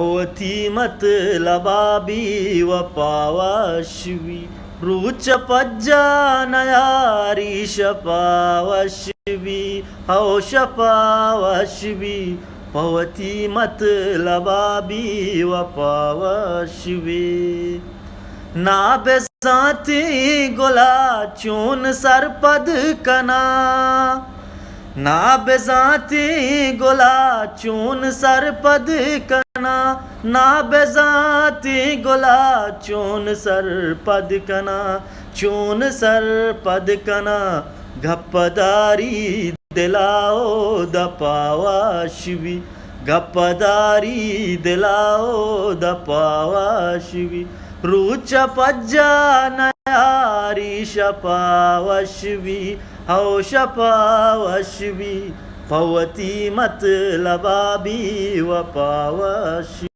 भवती मतलबाबी वपावश्वी रुच पज्जानयारी शपावश्वी हौशपावश्वी भवती मतलबाबी वपावश्वी ना बेसाती गोला चून सरपद कना ना बेजाती गोला चून सरपद कना ना बेजाती गोला चून सरपद कना चून सरपद कना गप्पदारी दिलाओ दपावाशिवी गप्पदारी दिलाओ दपावाशिवी रुच पज्जानयारी शपावश्वी हौशपावश्वी भवती मतलबाबी वपावश्वी।